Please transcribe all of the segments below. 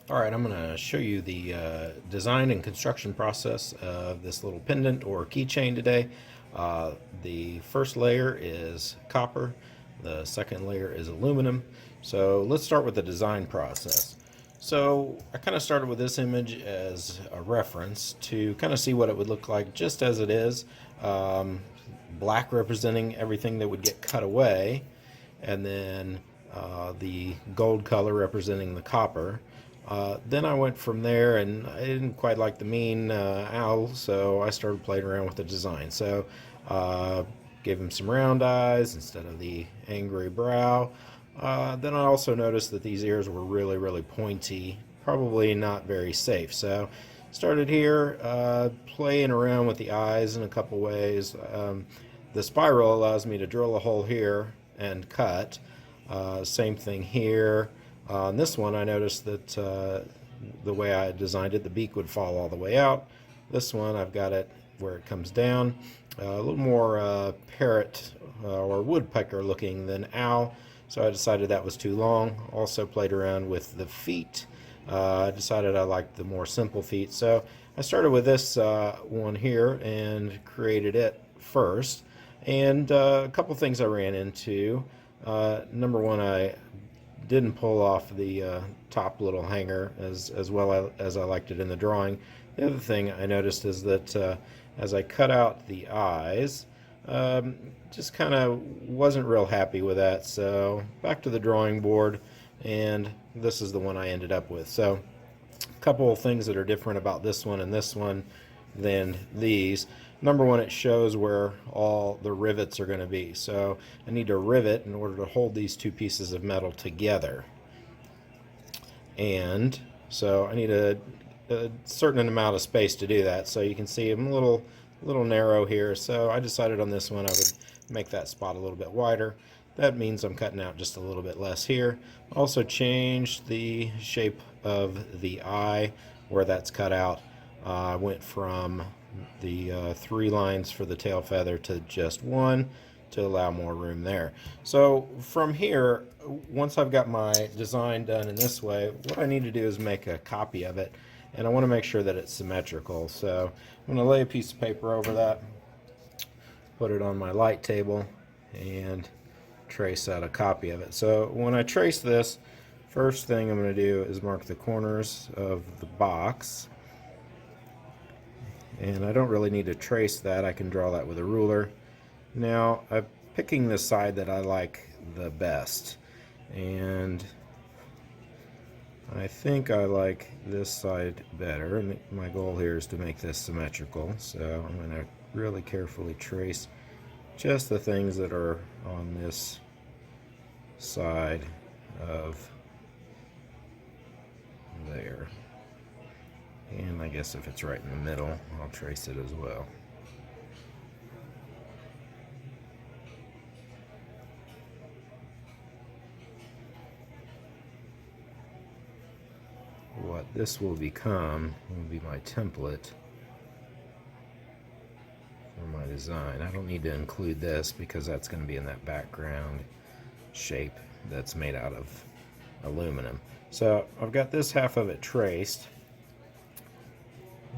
All right, I'm going to show you the design and construction process of this little pendant or keychain today. The first layer is copper, the second layer is aluminum. So let's start with the design process. So I kind of started with this image as a reference to kind of see what it would look like just as it is. Black representing everything that would get cut away, and then the gold color representing the copper. Then I went from there, and I didn't quite like the mean owl, so I started playing around with the design. So gave him some round eyes instead of the angry brow. Then I also noticed that these ears were really pointy, probably not very safe. So started here playing around with the eyes in a couple ways. The spiral allows me to drill a hole here and cut. Same thing here. On this one, I noticed that the way I designed it, the beak would fall all the way out. This one, I've got it where it comes down. A little more parrot or woodpecker looking than owl, so I decided that was too long. Also played around with the feet. I decided I liked the more simple feet, so I started with this one here and created it first. And a couple things I ran into. Number one, I didn't pull off the top little hanger as well as I liked it in the drawing. The other thing I noticed is that as I cut out the eyes, just kind of wasn't real happy with that. So back to the drawing board, and this is the one I ended up with. So a couple of things that are different about this one and this one than these. Number one, it shows where all the rivets are going to be. So I need to rivet in order to hold these two pieces of metal together. And so I need a certain amount of space to do that. So you can see I'm a little narrow here. So I decided on this one I would make that spot a little bit wider. That means I'm cutting out just a little bit less here. Also changed the shape of the eye where that's cut out. I went from the 3 lines for the tail feather to just 1 to allow more room there. So from here, once I've got my design done in this way, what I need to do is make a copy of it, and I want to make sure that it's symmetrical. So I'm going to lay a piece of paper over that, put it on my light table, and trace out a copy of it. So when I trace this, first thing I'm going to do is mark the corners of the box. And I don't really need to trace that. I can draw that with a ruler. Now I'm picking the side that I like the best, and I think I like this side better, and my goal here is to make this symmetrical. So I'm going to really carefully trace just the things that are on this side of there. And I guess if it's right in the middle, I'll trace it as well. What this will become will be my template for my design. I don't need to include this because that's going to be in that background shape that's made out of aluminum. So I've got this half of it traced.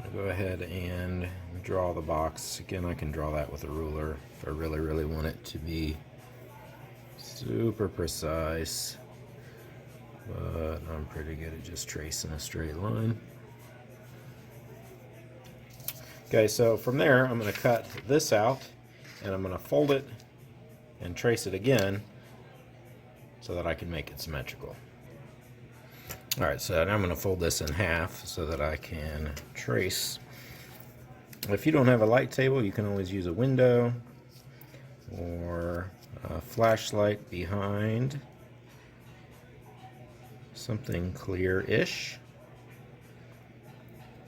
I'll go ahead and draw the box. Again, I can draw that with a ruler if I really want it to be super precise, but I'm pretty good at just tracing a straight line. Okay, so from there I'm going to cut this out, and I'm going to fold it and trace it again so that I can make it symmetrical. Alright, so now I'm going to fold this in half so that I can trace. If you don't have a light table, you can always use a window or a flashlight behind something clear-ish.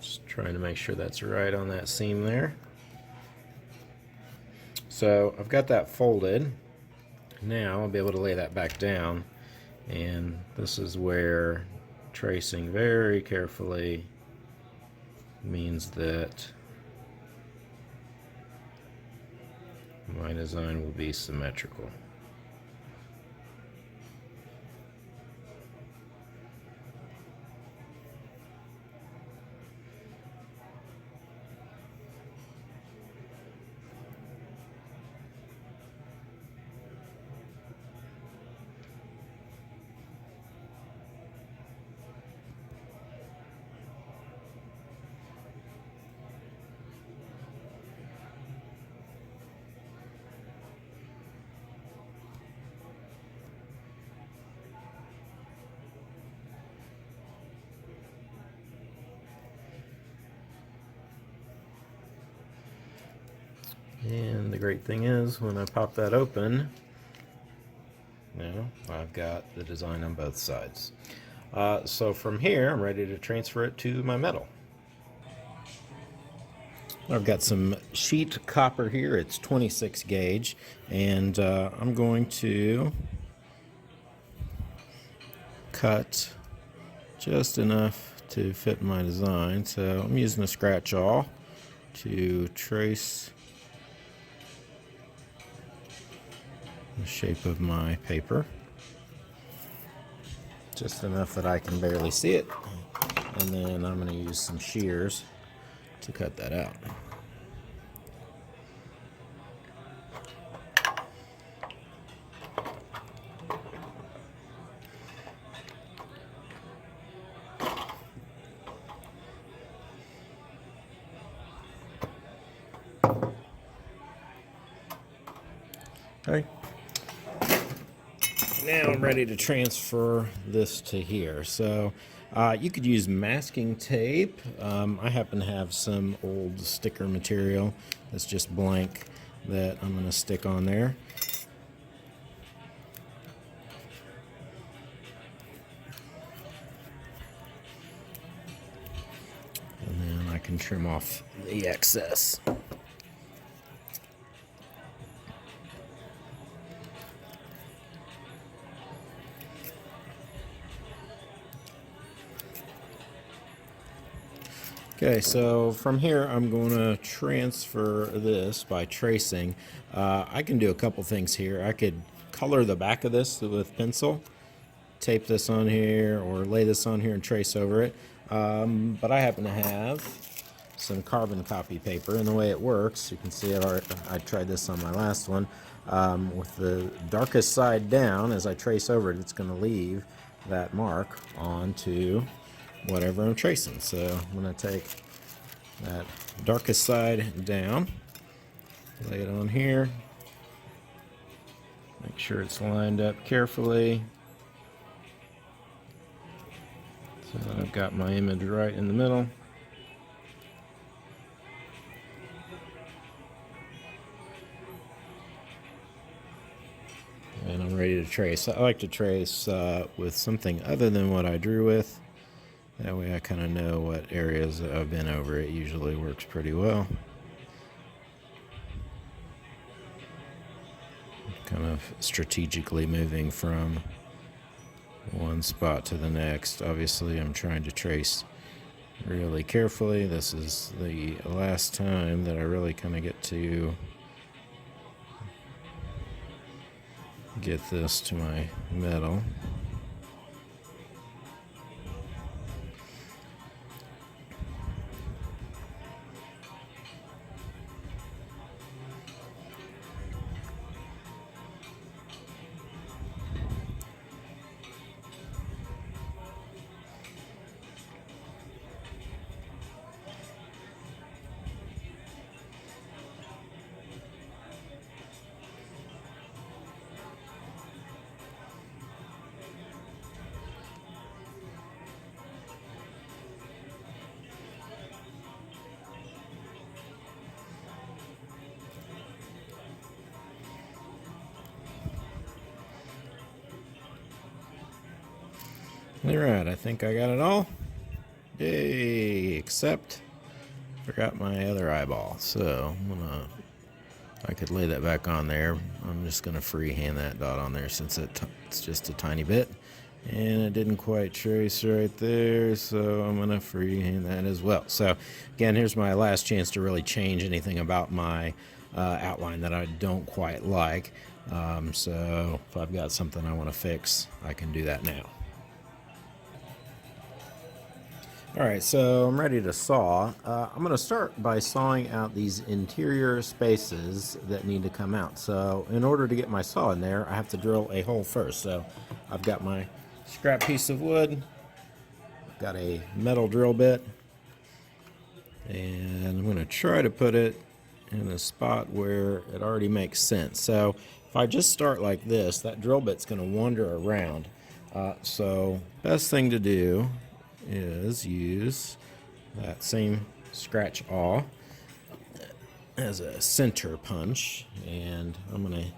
Just trying to make sure that's right on that seam there. So I've got that folded. Now I'll be able to lay that back down, and this is where tracing very carefully means that my design will be symmetrical. And the great thing is, when I pop that open, now I've got the design on both sides. So from here, I'm ready to transfer it to my metal. I've got some sheet copper here. It's 26 gauge, and I'm going to cut just enough to fit my design. So I'm using a scratch awl to trace the shape of my paper. Just enough that I can barely see it. And then I'm going to use some shears to cut that out. Okay. Now I'm ready to transfer this to here. So you could use masking tape. I happen to have some old sticker material that's just blank that I'm going to stick on there. And then I can trim off the excess. Okay, so from here I'm going to transfer this by tracing. I can do a couple things here. I could color the back of this with pencil, tape this on here, or lay this on here and trace over it. But I happen to have some carbon copy paper, and the way it works, you can see I tried this on my last one. With the darkest side down, as I trace over it, it's going to leave that mark onto whatever I'm tracing. So I'm going to take that darkest side down, lay it on here, make sure it's lined up carefully so that I've got my image right in the middle. And I'm ready to trace. I like to trace with something other than what I drew with. That way I kind of know what areas I've been over. It usually works pretty well. Kind of strategically moving from one spot to the next. Obviously, I'm trying to trace really carefully. This is the last time that I really kind of get to get this to my metal. Alright, I think I got it all. Yay, except forgot my other eyeball. So I could lay that back on there. I'm just gonna freehand that dot on there since it's just a tiny bit. And it didn't quite trace right there, so I'm gonna freehand that as well. So again, here's my last chance to really change anything about my outline that I don't quite like. So if I've got something I want to fix, I can do that now. Alright, so I'm ready to saw. I'm going to start by sawing out these interior spaces that need to come out. So in order to get my saw in there, I have to drill a hole first. So I've got my scrap piece of wood, I've got a metal drill bit, and I'm going to try to put it in a spot where it already makes sense. So if I just start like this, that drill bit's going to wander around. So best thing to do is use that same scratch awl as a center punch, and I'm going to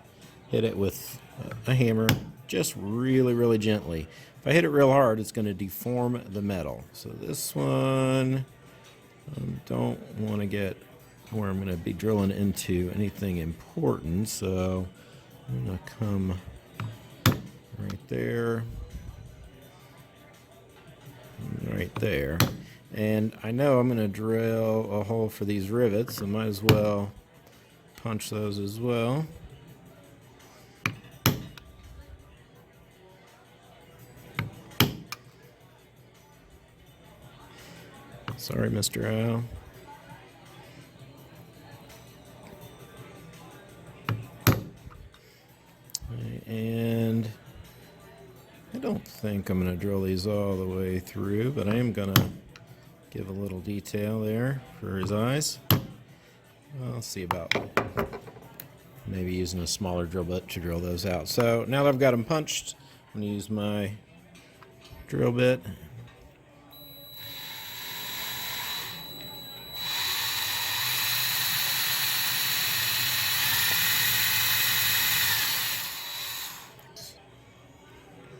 hit it with a hammer just really, really gently. If I hit it real hard, it's going to deform the metal. So this one, I don't want to get where I'm going to be drilling into anything important, so I'm going to come right there, right there. And I know I'm going to drill a hole for these rivets, so might as well punch those as well. Sorry, Mr. Owl. And I don't think I'm going to drill these all the way through, but I am going to give a little detail there for his eyes. I'll see about maybe using a smaller drill bit to drill those out. So now that I've got them punched, I'm going to use my drill bit.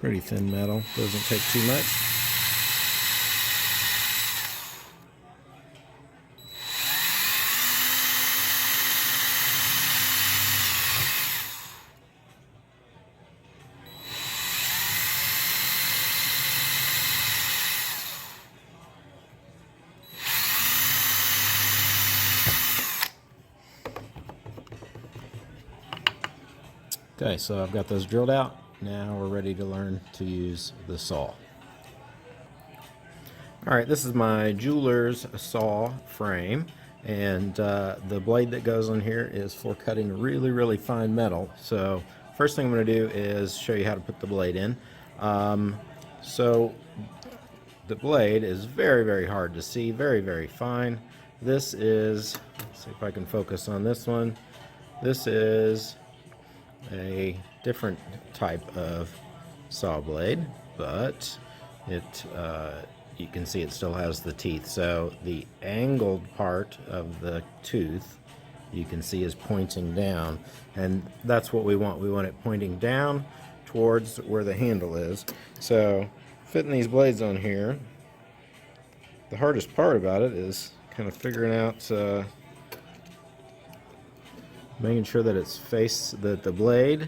Pretty thin metal, doesn't take too much. Okay, so I've got those drilled out. Now we're ready to learn to use the saw. All right, this is my jeweler's saw frame, and the blade that goes on here is for cutting really, really fine metal. So first thing I'm going to do is show you how to put the blade in. So the blade is very, very hard to see, very, very fine. This is, let's see if I can focus on this one. This is a different type of saw blade, but it you can see it still has the teeth. So the angled part of the tooth you can see is pointing down, and that's what we want. We want it pointing down towards where the handle is. So fitting these blades on here, the hardest part about it is kind of figuring out making sure that that the blade,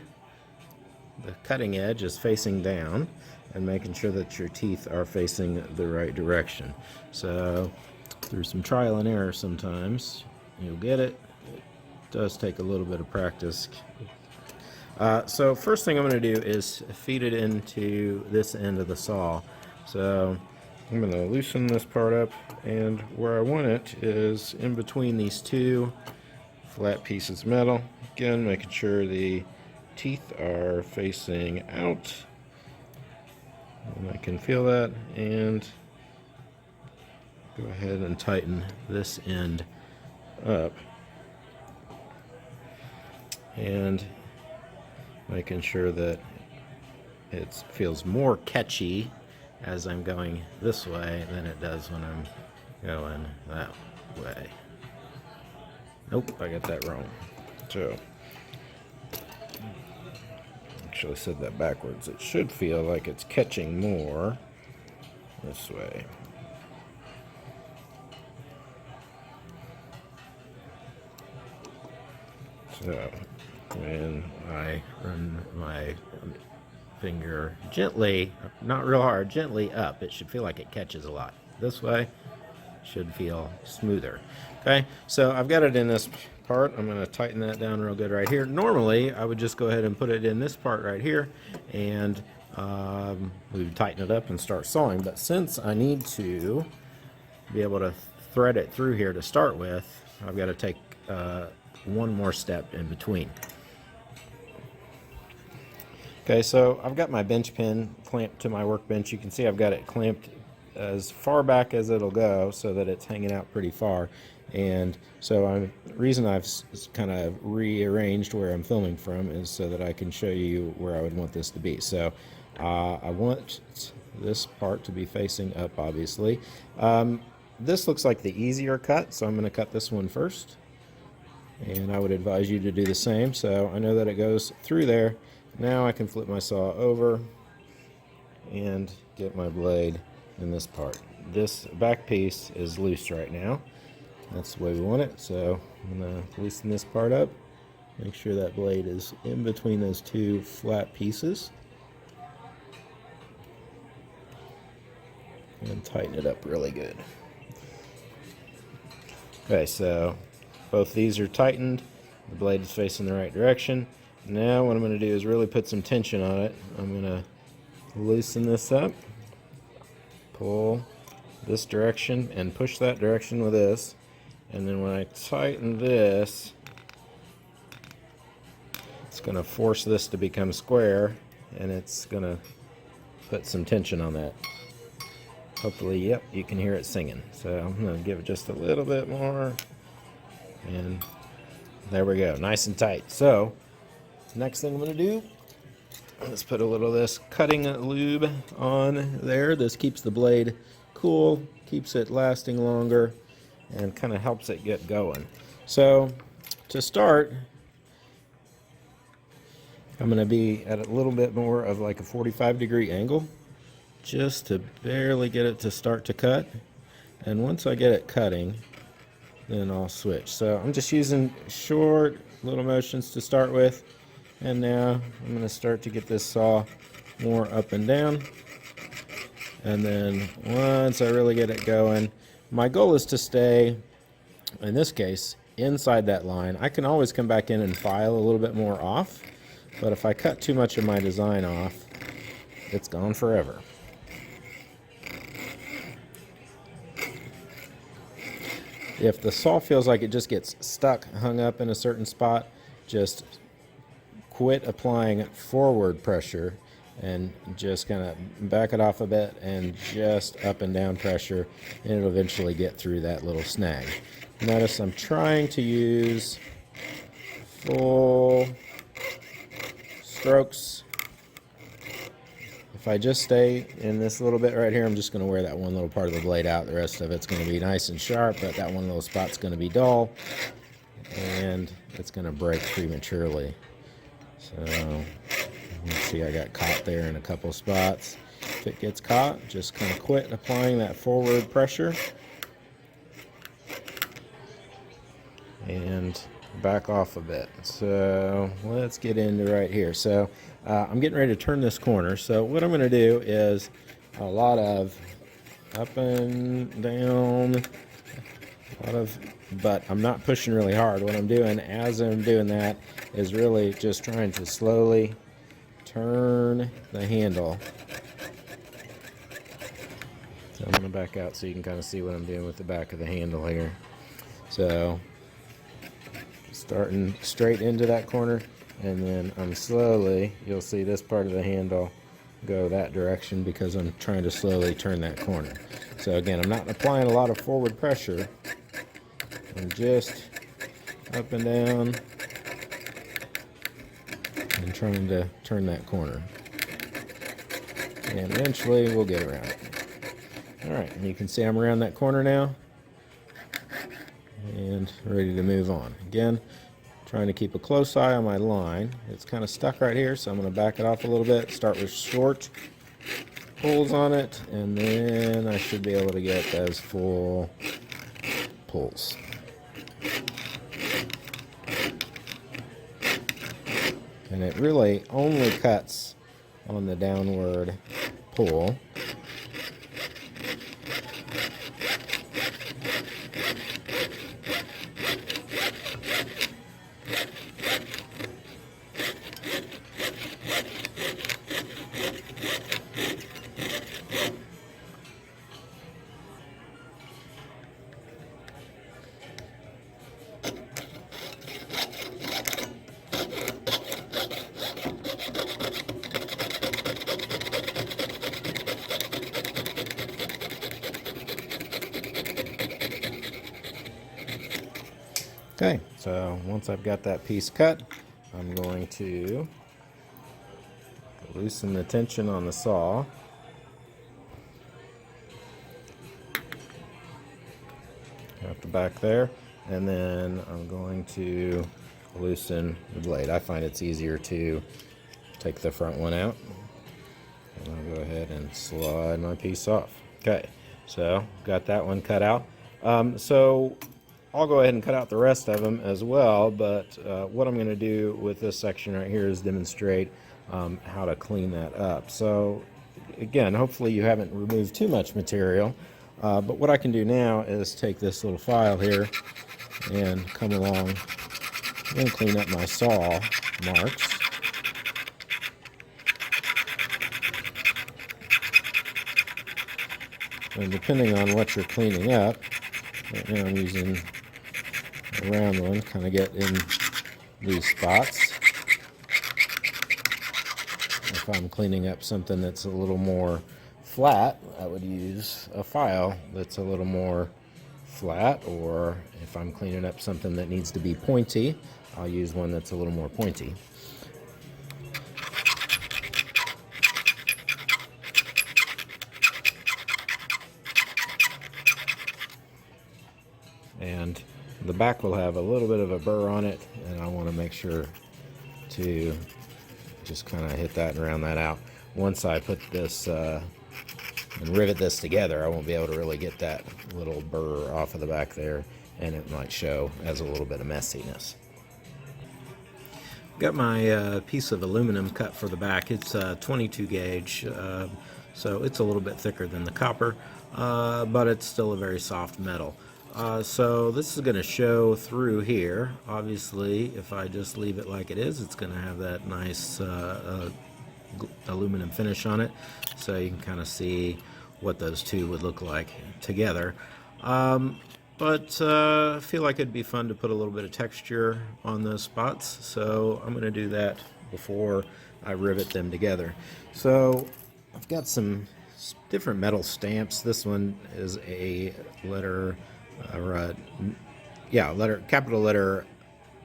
the cutting edge, is facing down, and making sure that your teeth are facing the right direction. So through some trial and error sometimes you'll get it. It does take a little bit of practice. So first thing I'm going to do is feed it into this end of the saw. So I'm going to loosen this part up, and where I want it is in between these two flat pieces of metal. Again, making sure the teeth are facing out, and I can feel that, and go ahead and tighten this end up, and making sure that it feels more catchy as I'm going this way than it does when I'm going that way. Nope, I got that wrong. So, actually said that backwards. It should feel like it's catching more this way. So, when I run my finger gently, not real hard, gently up, it should feel like it catches a lot. This way should feel smoother. Okay, so I've got it in this part. I'm going to tighten that down real good right here. Normally I would just go ahead and put it in this part right here, and we would tighten it up and start sawing, but since I need to be able to thread it through here to start with, I've got to take one more step in between. Okay, so I've got my bench pin clamped to my workbench. You can see I've got it clamped as far back as it'll go so that it's hanging out pretty far. And so the reason I've kind of rearranged where I'm filming from is so that I can show you where I would want this to be. So I want this part to be facing up, obviously. This looks like the easier cut, so I'm going to cut this one first. And I would advise you to do the same. So I know that it goes through there. Now I can flip my saw over and get my blade in this part. This back piece is loose right now. That's the way we want it. So I'm going to loosen this part up. Make sure that blade is in between those two flat pieces. And tighten it up really good. Okay, so both these are tightened. The blade is facing the right direction. Now what I'm going to do is really put some tension on it. I'm going to loosen this up, pull this direction, and push that direction with this. And then when I tighten this, it's going to force this to become square, and it's going to put some tension on that. Hopefully, yep, you can hear it singing. So I'm going to give it just a little bit more. And there we go, nice and tight. So next thing I'm going to do, let's put a little of this cutting lube on there. This keeps the blade cool, keeps it lasting longer, and kind of helps it get going. So to start, I'm going to be at a little bit more of like a 45-degree angle, just to barely get it to start to cut. And once I get it cutting, then I'll switch. So I'm just using short little motions to start with. And now I'm going to start to get this saw more up and down. And then once I really get it going, my goal is to stay, in this case, inside that line. I can always come back in and file a little bit more off. But if I cut too much of my design off, it's gone forever. If the saw feels like it just gets stuck, hung up in a certain spot, just quit applying forward pressure and just kind of back it off a bit and just up and down pressure, and it'll eventually get through that little snag. Notice I'm trying to use full strokes. If I just stay in this little bit right here, I'm just going to wear that one little part of the blade out. The rest of it's going to be nice and sharp, but that one little spot's going to be dull, and it's going to break prematurely. So, let's see, I got caught there in a couple spots. If it gets caught, just kind of quit applying that forward pressure and back off a bit. So let's get into right here. So I'm getting ready to turn this corner. So what I'm going to do is a lot of up and down, but I'm not pushing really hard. What I'm doing as I'm doing that is really just trying to slowly turn the handle. So I'm going to back out so you can kind of see what I'm doing with the back of the handle here. So starting straight into that corner, and then I'm slowly, you'll see this part of the handle go that direction because I'm trying to slowly turn that corner. So again, I'm not applying a lot of forward pressure. I'm just up and down and trying to turn that corner. And eventually we'll get around it. Alright, and you can see I'm around that corner now and ready to move on. Again, trying to keep a close eye on my line. It's kind of stuck right here, so I'm going to back it off a little bit, start with short pulls on it, and then I should be able to get those full pulls. And it really only cuts on the downward pull. Okay, so once I've got that piece cut, I'm going to loosen the tension on the saw. Have to back there. and then I'm going to loosen the blade. I find it's easier to take the front one out, and I'll go ahead and slide my piece off. Okay, so got that one cut out. So I'll go ahead and cut out the rest of them as well, but what I'm going to do with this section right here is demonstrate how to clean that up. So again, hopefully you haven't removed too much material, but what I can do now is take this little file here and come along and clean up my saw marks. And depending on what you're cleaning up, right now I'm using a round one, kind of get in these spots. If I'm cleaning up something that's a little more flat, I would use a file that's a little more flat, or if I'm cleaning up something that needs to be pointy, I'll use one that's a little more pointy. And the back will have a little bit of a burr on it, and I want to make sure to just kind of hit that and round that out. Once I put this and rivet this together, I won't be able to really get that little burr off of the back there, and it might show as a little bit of messiness. Got my piece of aluminum cut for the back. It's 22 gauge, so it's a little bit thicker than the copper, but it's still a very soft metal. So this is going to show through here. Obviously, if I just leave it like it is, it's going to have that nice aluminum finish on it, so you can kind of see what those two would look like together. But I feel like it'd be fun to put a little bit of texture on those spots, so I'm going to do that before I rivet them together. So I've got some different metal stamps. This one is a letter, capital letter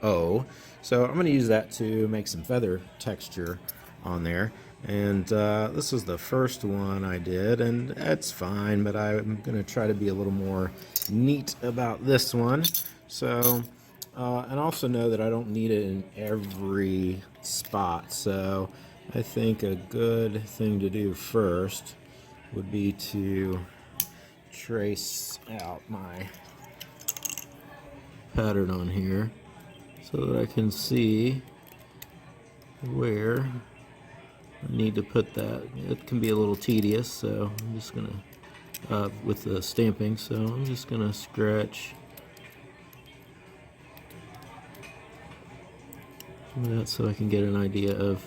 O. So I'm going to use that to make some feather texture on there. And this is the first one I did, and that's fine, but I'm going to try to be a little more neat about this one. So, and also know that I don't need it in every spot. So I think a good thing to do first would be to trace out my pattern on here so that I can see where I need to put that. It can be a little tedious, so I'm just gonna with the stamping, so I'm just gonna scratch that so I can get an idea of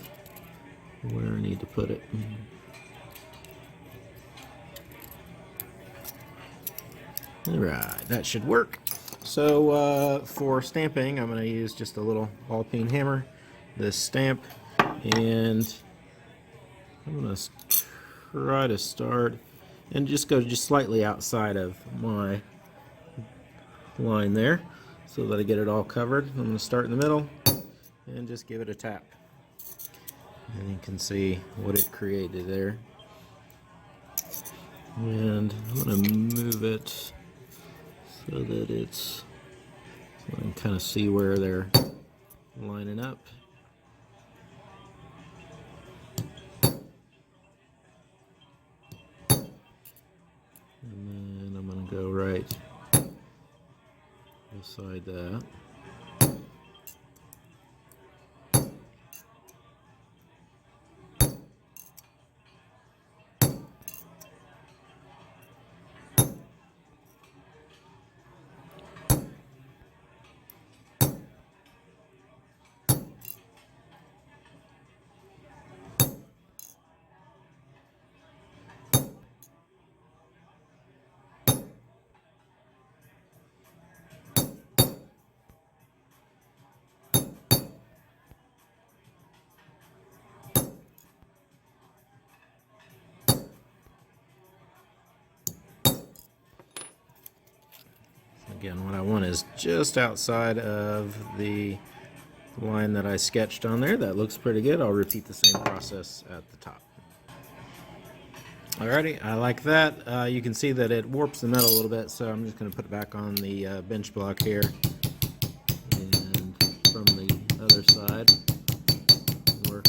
where I need to put it. Alright, that should work. So for stamping, I'm going to use just a little ball peen hammer, this stamp, and I'm going to try to start and just go just slightly outside of my line there so that I get it all covered. I'm going to start in the middle and just give it a tap. And you can see what it created there. And I'm going to move it so that so I can kind of see where they're lining up. And then I'm going to go right beside that. Again, what I want is just outside of the line that I sketched on there. That looks pretty good. I'll repeat the same process at the top. Alrighty, I like that. You can see that it warps the metal a little bit, so I'm just going to put it back on the bench block here. And from the other side, work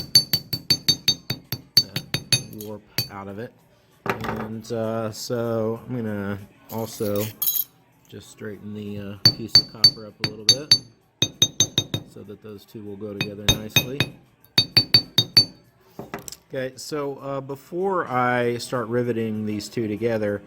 that warp out of it. And so I'm going to also just straighten the piece of copper up a little bit so that those two will go together nicely. Okay, so before I start riveting these two together,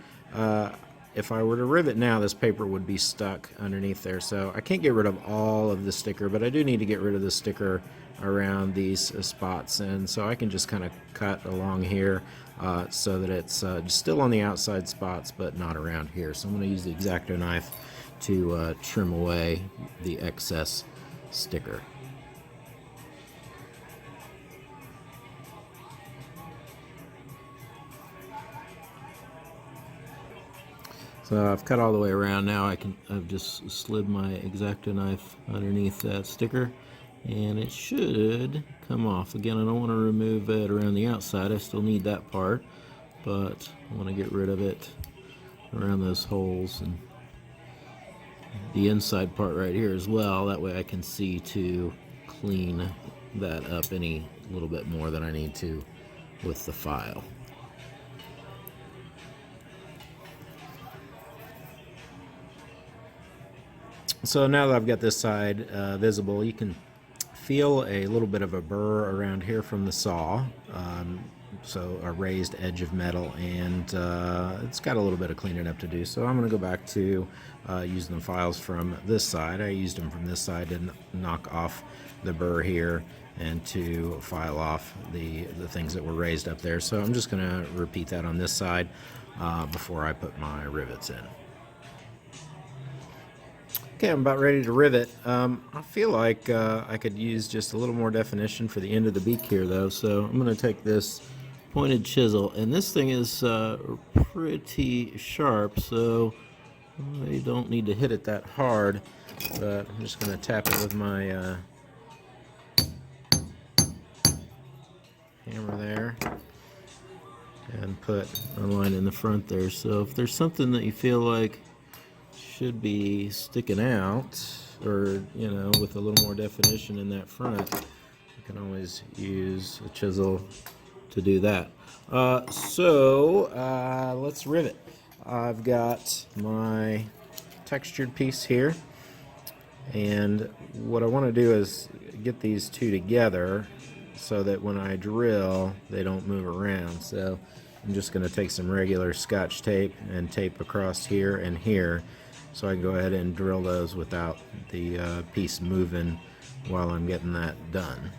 if I were to rivet now, this paper would be stuck underneath there. So I can't get rid of all of the sticker, but I do need to get rid of the sticker around these spots. And so I can just kind of cut along here so that it's still on the outside spots, but not around here. So I'm going to use the X-Acto knife to trim away the excess sticker. So I've cut all the way around. Now I've just slid my X-Acto knife underneath that sticker, and it should come off. Again, I don't want to remove it around the outside. I still need that part, but I want to get rid of it around those holes and the inside part right here as well. That way I can see to clean that up any little bit more than I need to with the file. So now that I've got this side visible, you can feel a little bit of a burr around here from the saw. So a raised edge of metal, and it's got a little bit of cleaning up to do. So I'm going to go back to using the files from this side. I used them from this side to knock off the burr here and to file off the things that were raised up there. So I'm just going to repeat that on this side before I put my rivets in. Okay, I'm about ready to rivet. I feel like I could use just a little more definition for the end of the beak here, though. So I'm going to take this pointed chisel, and this thing is pretty sharp, so I don't need to hit it that hard. But I'm just going to tap it with my hammer there and put a line in the front there. So if there's something that you feel like should be sticking out, or with a little more definition in that front, you can always use a chisel to do that. So let's rivet. I've got my textured piece here, and what I want to do is get these two together so that when I drill they don't move around. So I'm just going to take some regular Scotch tape and tape across here and here, so I can go ahead and drill those without the piece moving while I'm getting that done.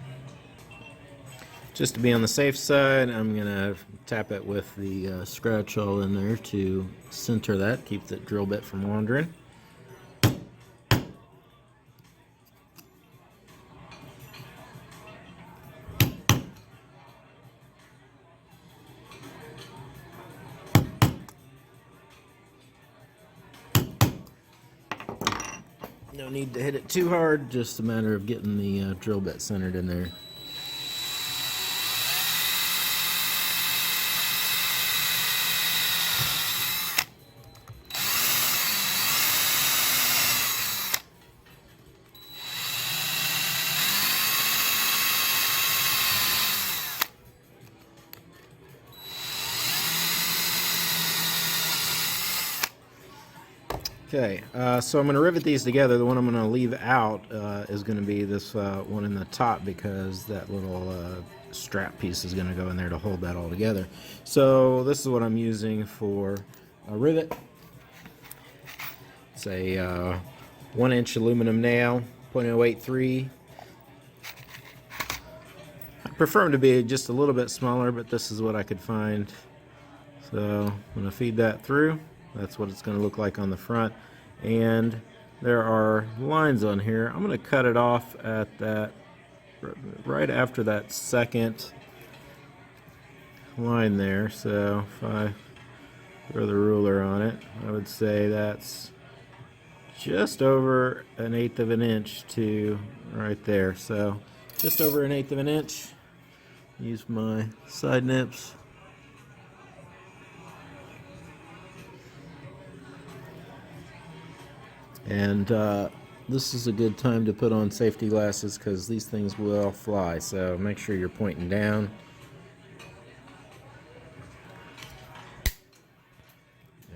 Just to be on the safe side, I'm going to tap it with the scratch awl in there to center that, keep the drill bit from wandering. No need to hit it too hard, just a matter of getting the drill bit centered in there. Okay, so I'm going to rivet these together. The one I'm going to leave out is going to be this one in the top, because that little strap piece is going to go in there to hold that all together. So this is what I'm using for a rivet. It's a 1-inch aluminum nail, 0.083. I prefer them to be just a little bit smaller, but this is what I could find. So I'm going to feed that through. That's what it's going to look like on the front. And there are lines on here. I'm going to cut it off at that, right after that second line there. So if I throw the ruler on it, I would say that's just over 1/8 of an inch to right there. So just over 1/8 of an inch. Use my side nips. And this is a good time to put on safety glasses because these things will fly. So make sure you're pointing down.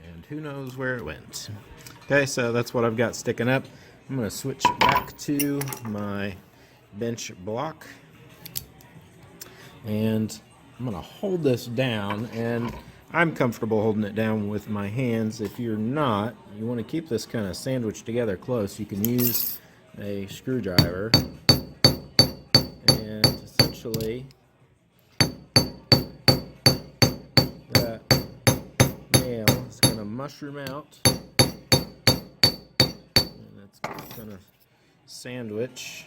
And who knows where it went. Okay, so that's what I've got sticking up. I'm going to switch back to my bench block. And I'm going to hold this down, and I'm comfortable holding it down with my hands. If you're not, you want to keep this kind of sandwiched together close. You can use a screwdriver and essentially that nail is going to mushroom out, and it's going to sandwich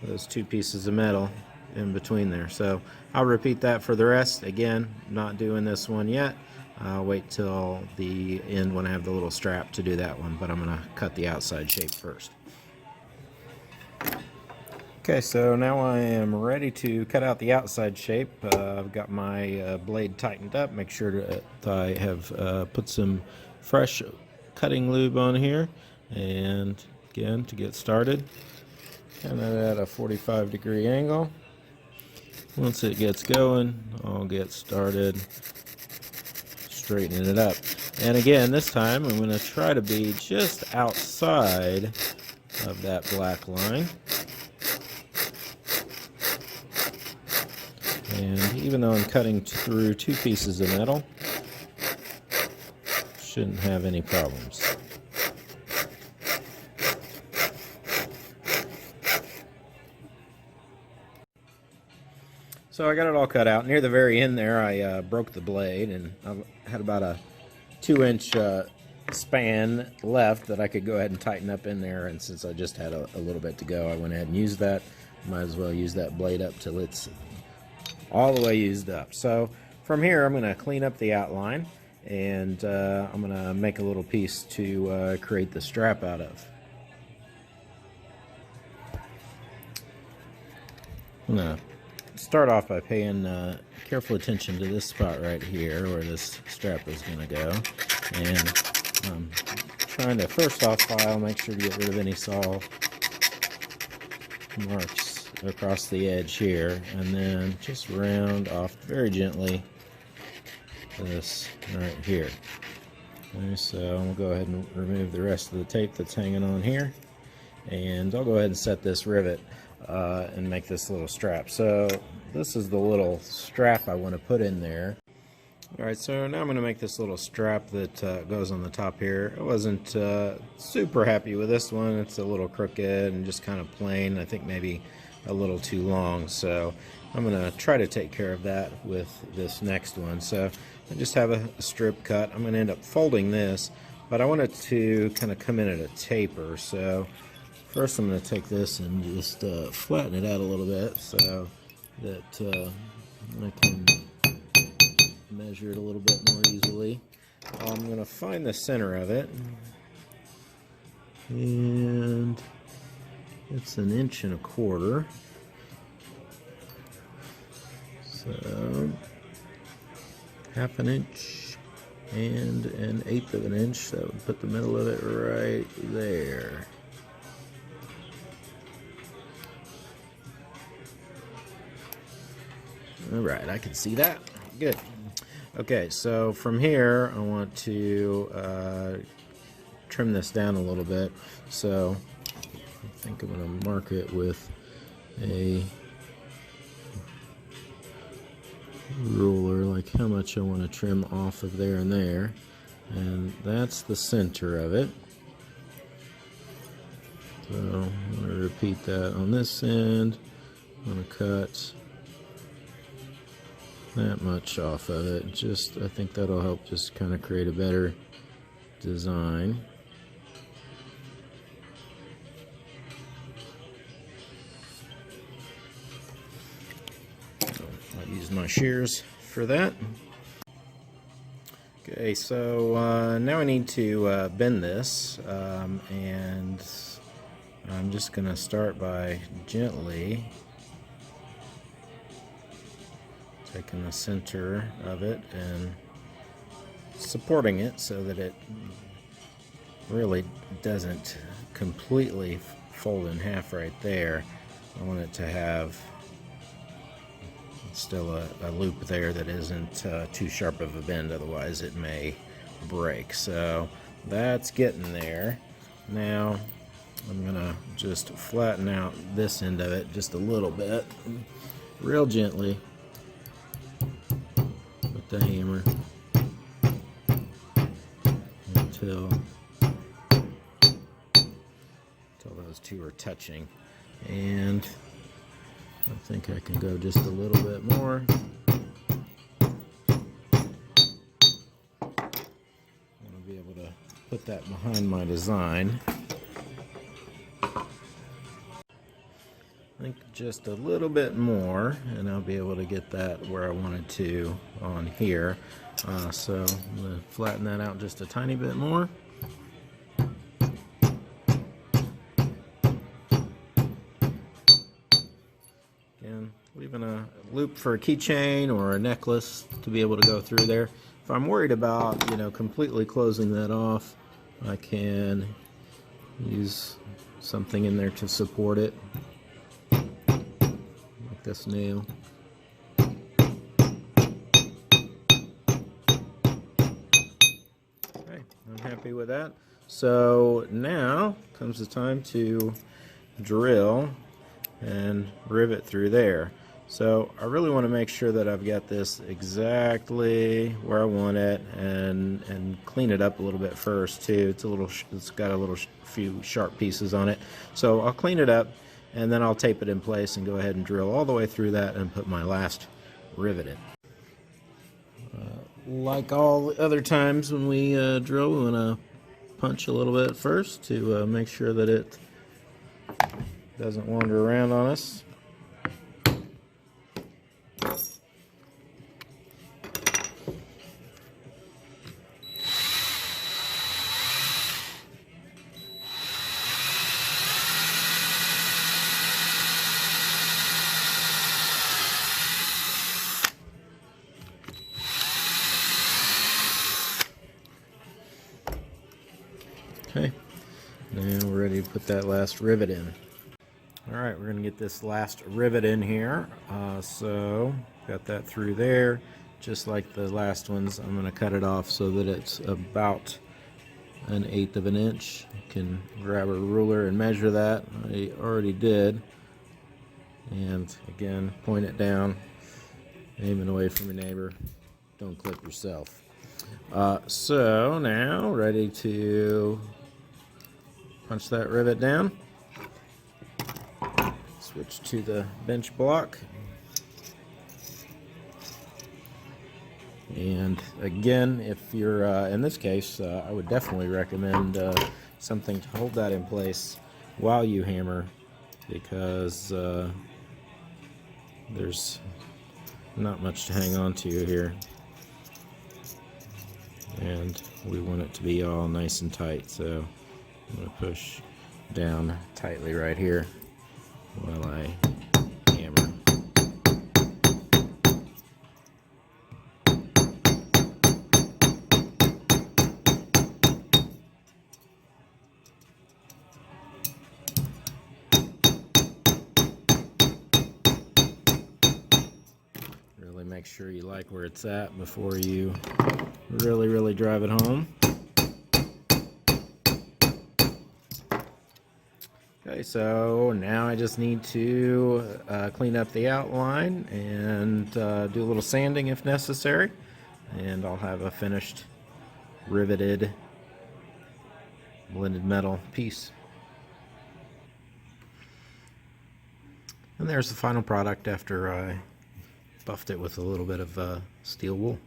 those two pieces of metal in between there. So I'll repeat that for the rest. Again, not doing this one yet. I'll wait till the end when I have the little strap to do that one, but I'm going to cut the outside shape first. Okay, so now I am ready to cut out the outside shape. I've got my blade tightened up. Make sure that I have put some fresh cutting lube on here. And again, to get started, kind of at a 45-degree angle. Once it gets going, I'll get started straightening it up. And again, this time I'm going to try to be just outside of that black line. And even though I'm cutting through two pieces of metal, shouldn't have any problems. So I got it all cut out. Near the very end there, I broke the blade, and I had about a 2-inch span left that I could go ahead and tighten up in there. And since I just had a little bit to go, I went ahead and used that. Might as well use that blade up till it's all the way used up. So from here, I'm going to clean up the outline, and I'm going to make a little piece to create the strap out of. I'm going to start off by paying careful attention to this spot right here where this strap is going to go, and I'm trying to first off file, make sure to get rid of any saw marks across the edge here, and then just round off very gently this right here. Okay, so I'm going to go ahead and remove the rest of the tape that's hanging on here, and I'll go ahead and set this rivet and make this little strap. So this is the little strap I want to put in there. Alright, so now I'm going to make this little strap that goes on the top here. I wasn't super happy with this one. It's a little crooked and just kind of plain. I think maybe a little too long, so I'm going to try to take care of that with this next one. So I just have a strip cut. I'm going to end up folding this, but I want it to kind of come in at a taper. So first I'm going to take this and just flatten it out a little bit so that I can measure it a little bit more easily. I'm going to find the center of it, and it's 1.25 inches. So 1/2 inch and 1/8 inch. That would put the middle of it right there. Alright, I can see that. Good. Okay, so from here I want to trim this down a little bit. So I think I'm going to mark it with a ruler, like how much I want to trim off of there and there. And that's the center of it. So I'm going to repeat that on this end. I'm going to cut that much off of it. I think that'll help just kind of create a better design. I'll use my shears for that. Okay, so now I need to bend this, and I'm just going to start by gently taking the center of it and supporting it so that it really doesn't completely fold in half right there. I want it to have still a loop there that isn't too sharp of a bend, otherwise it may break. So that's getting there. Now I'm gonna just flatten out this end of it just a little bit, real gently with the hammer until those two are touching. And I think I can go just a little bit more. I want to be able to put that behind my design. I think just a little bit more, and I'll be able to get that where I wanted to on here. So I'm going to flatten that out just a tiny bit more. Again, leaving a loop for a keychain or a necklace to be able to go through there. If I'm worried about, completely closing that off, I can use something in there to support it, like this nail. Okay, I'm happy with that. So now comes the time to drill and rivet through there. So I really want to make sure that I've got this exactly where I want it, and clean it up a little bit first too. It's got a few sharp pieces on it. So I'll clean it up, and then I'll tape it in place and go ahead and drill all the way through that and put my last rivet in. Like all other times when we drill, we want to punch a little bit first to make sure that it doesn't wander around on us. Okay, now we're ready to put that last rivet in. Alright, we're going to get this last rivet in here. So, got that through there. Just like the last ones, I'm going to cut it off so that it's about 1/8 of an inch. You can grab a ruler and measure that. I already did. And again, point it down, aiming away from your neighbor. Don't clip yourself. So now, ready to punch that rivet down. Switch to the bench block. And again, if you're, in this case, I would definitely recommend something to hold that in place while you hammer, because there's not much to hang on to here. And we want it to be all nice and tight, so I'm going to push down tightly right here while I hammer. Really make sure you like where it's at before you really drive it home. Okay, so now I just need to clean up the outline and do a little sanding if necessary, and I'll have a finished riveted blended metal piece. And there's the final product after I buffed it with a little bit of steel wool.